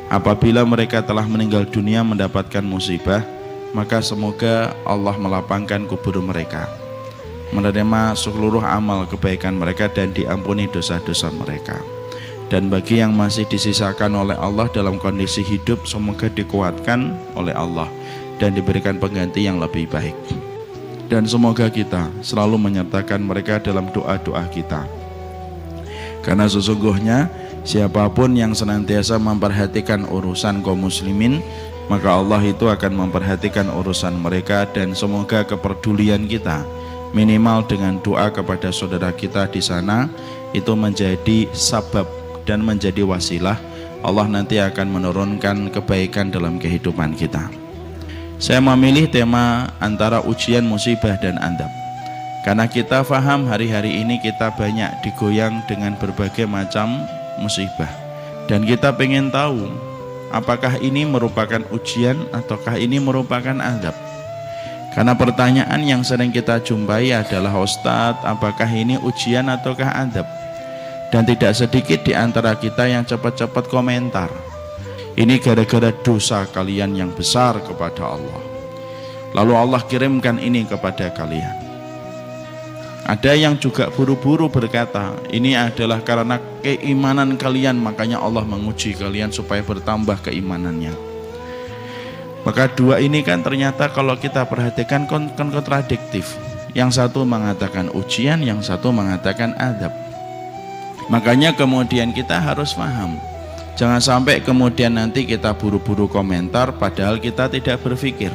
Apabila mereka telah meninggal dunia mendapatkan musibah, maka semoga Allah melapangkan kubur mereka, menerima seluruh amal kebaikan mereka dan diampuni dosa-dosa mereka. Dan bagi yang masih disisakan oleh Allah dalam kondisi hidup, semoga dikuatkan oleh Allah dan diberikan pengganti yang lebih baik. Dan semoga kita selalu menyertakan mereka dalam doa-doa kita, karena sesungguhnya siapapun yang senantiasa memperhatikan urusan kaum muslimin, maka Allah itu akan memperhatikan urusan mereka. Dan semoga kepedulian kita minimal dengan doa kepada saudara kita di sana itu menjadi sabab dan menjadi wasilah Allah nanti akan menurunkan kebaikan dalam kehidupan kita. Saya memilih tema antara ujian, musibah, dan adab karena kita faham hari-hari ini kita banyak digoyang dengan berbagai macam musibah, dan kita pengen tahu apakah ini merupakan ujian ataukah ini merupakan adab. Karena pertanyaan yang sering kita jumpai adalah, Ustadz, apakah ini ujian ataukah adab? Dan tidak sedikit di antara kita yang cepat-cepat komentar, ini gara-gara dosa kalian yang besar kepada Allah, lalu Allah kirimkan ini kepada kalian. Ada yang juga buru-buru berkata, ini adalah karena keimanan kalian, makanya Allah menguji kalian supaya bertambah keimanannya. Maka dua ini kan ternyata kalau kita perhatikan kontradiktif. Yang satu mengatakan ujian, yang satu mengatakan adab. Makanya kemudian kita harus paham, jangan sampai kemudian nanti kita buru-buru komentar padahal kita tidak berpikir.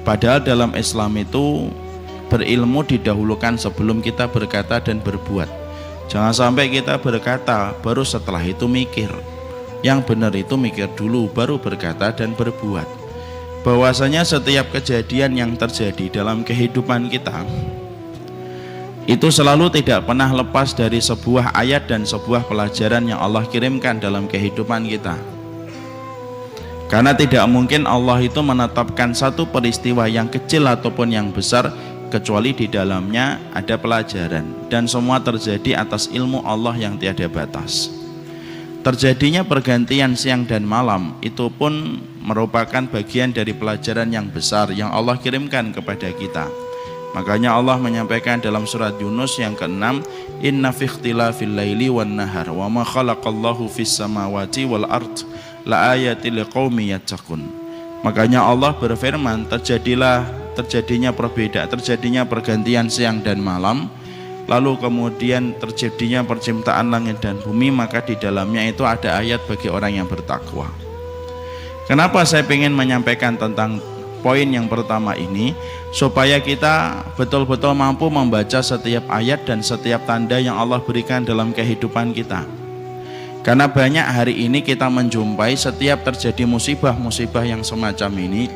Padahal dalam Islam itu berilmu didahulukan sebelum kita berkata dan berbuat. Jangan sampai kita berkata baru setelah itu mikir. Yang benar itu mikir dulu baru berkata dan berbuat. Bahwasanya setiap kejadian yang terjadi dalam kehidupan kita itu selalu tidak pernah lepas dari sebuah ayat dan sebuah pelajaran yang Allah kirimkan dalam kehidupan kita. Karena tidak mungkin Allah itu menetapkan satu peristiwa yang kecil ataupun yang besar kecuali di dalamnya ada pelajaran, dan semua terjadi atas ilmu Allah yang tiada batas. Terjadinya pergantian siang dan malam itu pun merupakan bagian dari pelajaran yang besar yang Allah kirimkan kepada kita. Makanya Allah menyampaikan dalam surat Yunus yang ke-6, inna fi ikhtilafil laili wan nahar wa ma khalaqallahu fis samawati wal ard la ayatil liqaumi yattaqun. Makanya Allah berfirman, terjadinya pergantian siang dan malam, lalu kemudian terjadinya penciptaan langit dan bumi, maka di dalamnya itu ada ayat bagi orang yang bertakwa. Kenapa saya ingin menyampaikan tentang poin yang pertama ini? Supaya kita betul-betul mampu membaca setiap ayat dan setiap tanda yang Allah berikan dalam kehidupan kita. Karena banyak hari ini kita menjumpai setiap terjadi musibah-musibah yang semacam ini,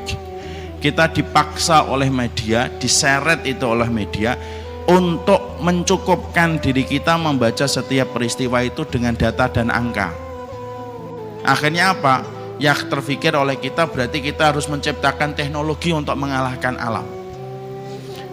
kita dipaksa oleh media, diseret itu oleh media untuk mencukupkan diri kita membaca setiap peristiwa itu dengan data dan angka. Akhirnya apa? Yang terpikir oleh kita berarti kita harus menciptakan teknologi untuk mengalahkan alam.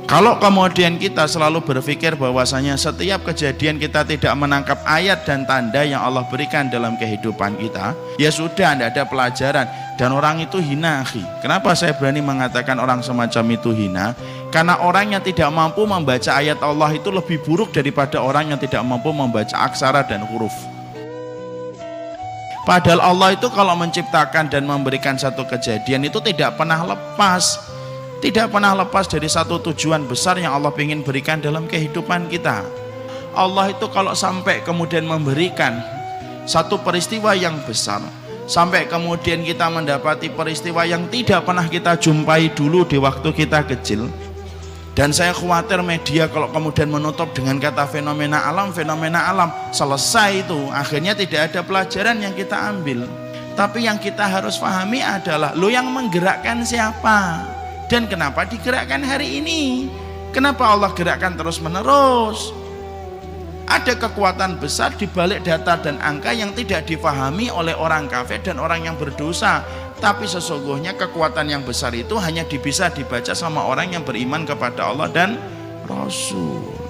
Kalau kemudian kita selalu berpikir bahwasanya setiap kejadian kita tidak menangkap ayat dan tanda yang Allah berikan dalam kehidupan kita, ya sudah, tidak ada pelajaran dan orang itu hina. Kenapa saya berani mengatakan orang semacam itu hina? Karena orang yang tidak mampu membaca ayat Allah itu lebih buruk daripada orang yang tidak mampu membaca aksara dan huruf. Padahal Allah itu kalau menciptakan dan memberikan satu kejadian itu tidak pernah lepas dari satu tujuan besar yang Allah ingin berikan dalam kehidupan kita. Allah itu kalau sampai kemudian memberikan satu peristiwa yang besar, sampai kemudian kita mendapati peristiwa yang tidak pernah kita jumpai dulu di waktu kita kecil. Dan saya khawatir media kalau kemudian menutup dengan kata fenomena alam, selesai itu, akhirnya tidak ada pelajaran yang kita ambil. Tapi yang kita harus pahami adalah, lo yang menggerakkan siapa? Dan kenapa digerakkan hari ini? Kenapa Allah gerakkan terus menerus? Ada kekuatan besar di balik data dan angka yang tidak difahami oleh orang kafir dan orang yang berdosa. Tapi sesungguhnya kekuatan yang besar itu hanya bisa dibaca sama orang yang beriman kepada Allah dan Rasul.